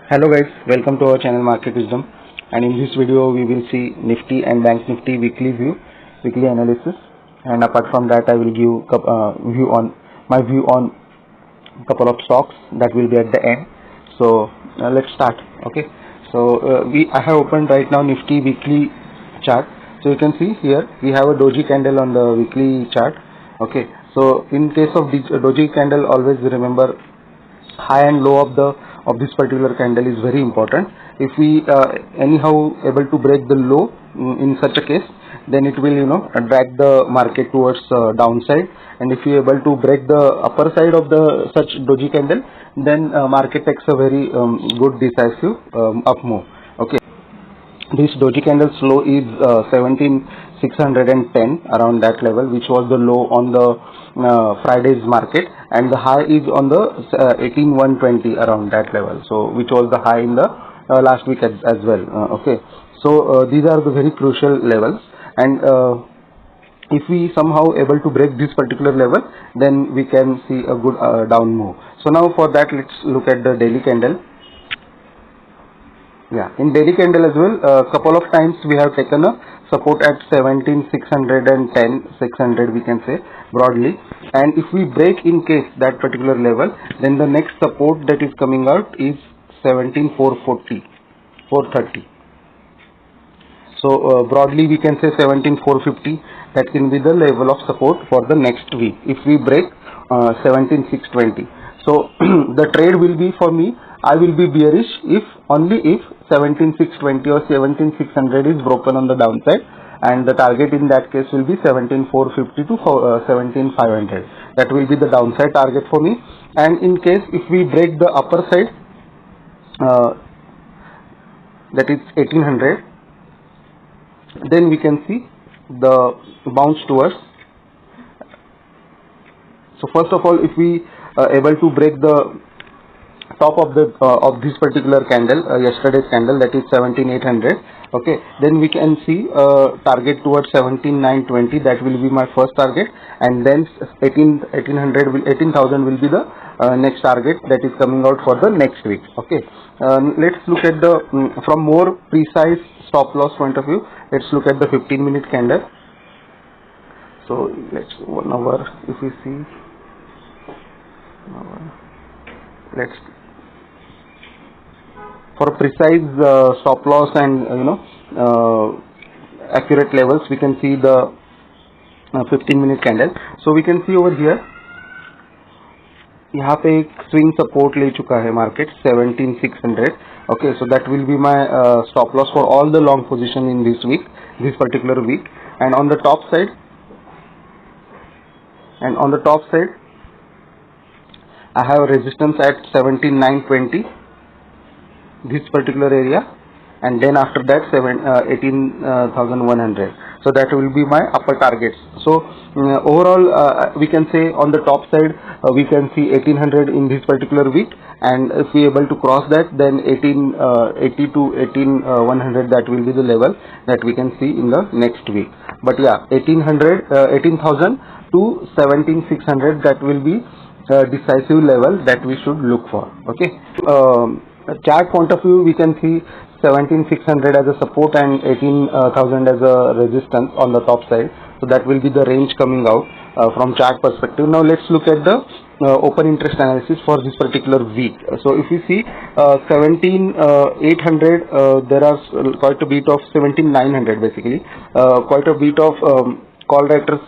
Hello guys, welcome to our channel Market Wisdom, and in this video we will see Nifty and Bank Nifty weekly analysis, and apart from that I will give my view on couple of stocks that will be at the end. So let's start. Okay, so I have opened right now Nifty weekly chart. So you can see here we have a doji candle on the weekly chart. Okay, so in case of doji candle, always remember high and low of this particular candle is very important. If we anyhow able to break the low in such a case, then it will drag the market towards downside, and if we able to break the upper side of the such doji candle, then market takes a very good decisive up move. Okay, this doji candle's low is 17,610, around that level, which was the low on the Friday's market, and the high is on the 18,120, around that level, so which was the high in the last week as well. Okay, so these are the very crucial levels, and if we somehow able to break this particular level, then we can see a good down move. So now for that, let's look at the daily candle. Yeah, in daily candle as well, couple of times we have taken a support at 17,610, 600 we can say broadly, and if we break in case that particular level, then the next support that is coming out is 17,440, 430. So broadly we can say 17,450, that can be the level of support for the next week if we break 17,620. So the trade will be, for me, I will be bearish if only if 17,620 or 17,600 is broken on the downside, and the target in that case will be 17,450 to 17,500. That will be the downside target for me. And in case if we break the upper side, that is 1800, then we can see the bounce towards. So first of all, if we able to break the top of the of this particular candle, yesterday's candle, that is 17,800, okay, then we can see target towards 17,920. That will be my first target, and then 18,000 will be the next target that is coming out for the next week. Okay, let's look at the from more precise stop loss point of view. Let's look at the 15-minute candle. So let's 1 hour. If we see, let's for precise stop loss and accurate levels, we can see the 15-minute candle. So we can see over here, यहाँ पे एक swing support ले चुका है market 17,600. Okay, so that will be my stop loss for all the long position in this particular week. And on the top side, I have a resistance at 17,920, this particular area, and then after that 18,100. So that will be my upper targets. So overall, we can say on the top side we can see 1800 in this particular week, and if we able to cross that, then 1880 to 18,100, that will be the level that we can see in the next week. But yeah, 18,000 to 17,600, that will be decisive level that we should look for. Okay, chart point of view, we can see 17,600 as a support and 18,000 as a resistance on the top side. So that will be the range coming out from chart perspective. Now let's look at the open interest analysis for this particular week. So if you see 17,800, there are quite a bit of 17,900 basically, quite a bit of call writers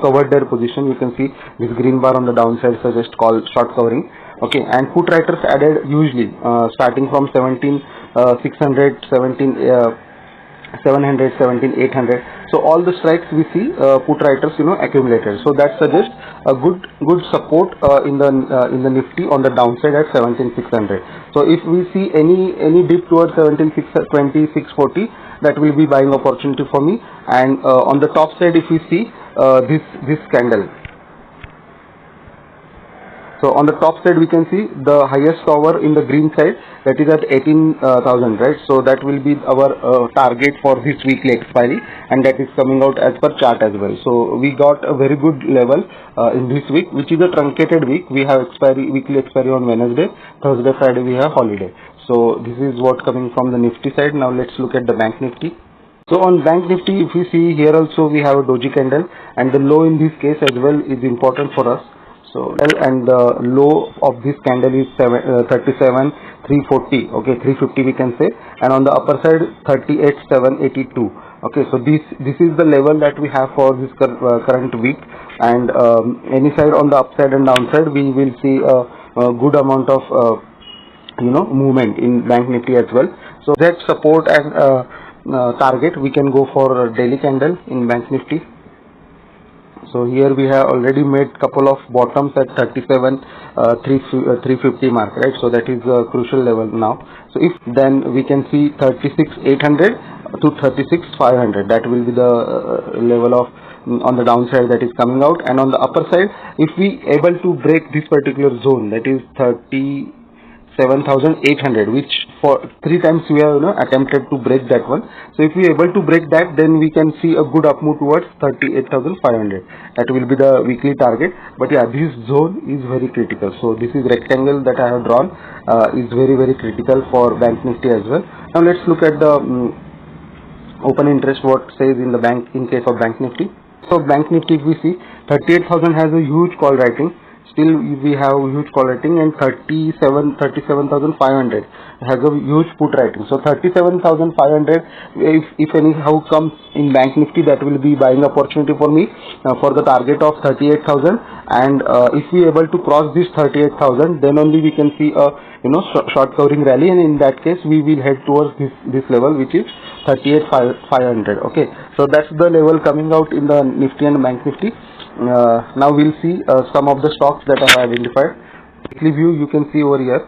covered their position. You can see this green bar on the downside suggest call short covering. Okay, and put writers added usually starting from 17,600, 17,700, 17,800. So all the strikes we see put writers accumulated. So that suggests a good support in the Nifty on the downside at 17,600. So if we see any dip towards 17,620, 640, that will be buying opportunity for me. And on the top side, if we see this candle, so on the top side we can see the highest power in the green side, that is at 18,000, right? So that will be our target for this weekly expiry, and that is coming out as per chart as well. So we got a very good level in this week, which is a truncated week. We have weekly expiry on Wednesday, Thursday, Friday we have holiday. So this is what coming from the Nifty side. Now let's look at the Bank Nifty. So on Bank Nifty, if you see here also we have a doji candle, and the low in this case as well is important for us. So and the low of this candle is 37,340, okay, 350 we can say, and on the upper side 38,782. Okay, so this is the level that we have for this current week, and any side on the upside and downside we will see a good amount of movement in Bank Nifty as well. So that support and target we can go for a daily candle in Bank Nifty. So here we have already made couple of bottoms at 350 mark, right? So that is a crucial level now. So if then we can see 36,800 to 36,500, that will be the level of on the downside that is coming out, and on the upper side if we able to break this particular zone, that is 37,800, which for 3 times we have attempted to break that one. So if we able to break that, then we can see a good up move towards 38,500. That will be the weekly target. But yeah, this zone is very critical. So this is rectangle that I have drawn is very critical for Bank Nifty as well. Now let's look at the open interest, what says in the bank in case of Bank Nifty. So Bank Nifty, if we see 38,000 has a huge call writing. Still we have huge call writing, and 37,500 has a huge put writing. So 37,500 if anyhow comes in Bank Nifty, that will be buying opportunity for me for the target of 38,000, and if we able to cross this 38,000, then only we can see a short covering rally, and in that case we will head towards this level, which is 38,500. okay, so that's the level coming out in the Nifty and Bank Nifty. Now we'll see some of the stocks that I have identified. Weekly view, you can see over here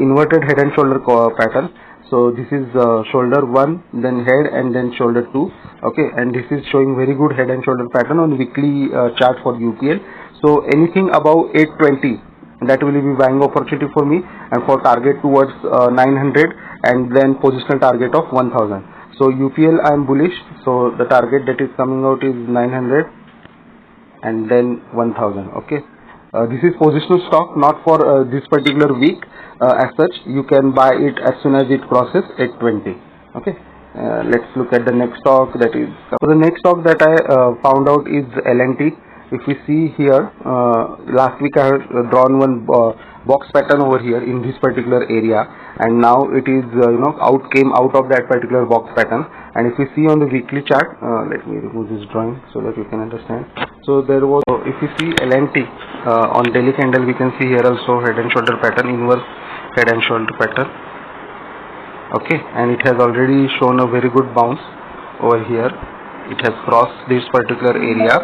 inverted head and shoulder pattern. So this is shoulder 1, then head, and then shoulder 2. Okay, and this is showing very good head and shoulder pattern on weekly chart for UPL. So anything above 820, that will be buying opportunity for me, and for target towards 900, and then positional target of 1000. So UPL I am bullish. So the target that is coming out is 900 and then 1000. okay, this is positional stock, not for this particular week. As such, you can buy it as soon as it crosses 820. okay, let's look at the next stock. That is, so the next stock that I found out is L&T. If we see here, last week I had drawn one box pattern over here in this particular area, and now it is came out of that particular box pattern. And if we see on the weekly chart, let me remove this drawing so that you can understand. So there was, if you see L&T on daily candle, we can see here also head and shoulder pattern, inverse head and shoulder pattern. Okay, and it has already shown a very good bounce over here. It has crossed this particular area,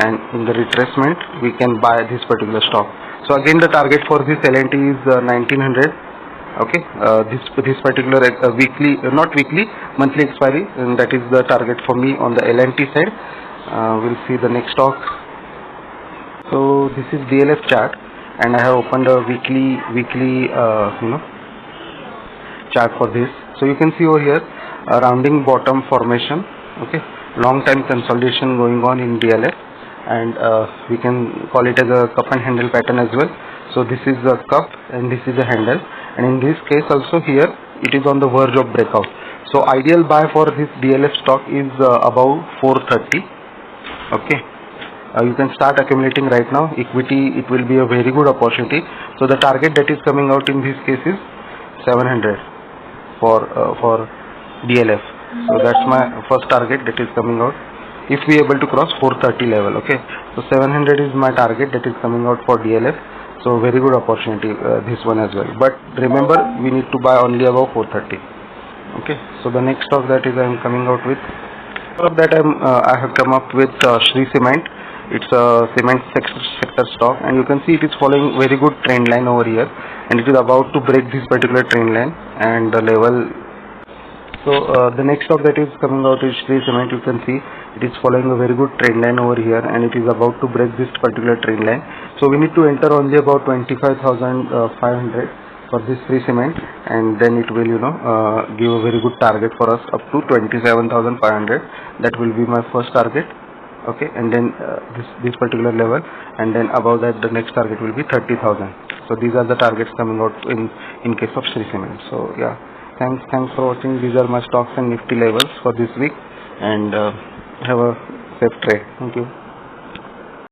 and in the retracement we can buy this particular stock. So again, the target for this L&T is 1900. okay, this particular weekly, not weekly, monthly expiry, and that is the target for me on the L&T side. We'll see the next stock. So this is DLF chart, and I have opened a weekly chart for this. So you can see over here a rounding bottom formation. Okay, long time consolidation going on in DLF, and we can call it as a cup and handle pattern as well. So this is a cup and this is a handle, and in this case also here it is on the verge of breakout. So ideal buy for this DLF stock is above 430. okay, you can start accumulating right now. Equity, it will be a very good opportunity. So the target that is coming out in this case is 700 for DLF. So that's my first target that is coming out if we able to cross 430 level. Okay, so 700 is my target that is coming out for DLF. So very good opportunity, this one as well. But remember, we need to buy only above 430. Okay, so the next stock that is I am coming out with, I have come up with Shri Cement. It's a cement sector stock, and you can see it is following very good trend line over here, and it is about to break this particular trend line and the level. So the next stock that is coming out is Shri Cement. You can see it is following a very good trend line over here, and it is about to break this particular trend line. So we need to enter only about 25,500 for this Shri Cement, and then it will give a very good target for us up to 27,500. That will be my first target. Okay, and then this particular level, and then above that the next target will be 30,000. So these are the targets coming out in case of Shri Cement. So yeah, thanks for watching. These are my stocks and Nifty levels for this week, and have a safe trade. Thank you.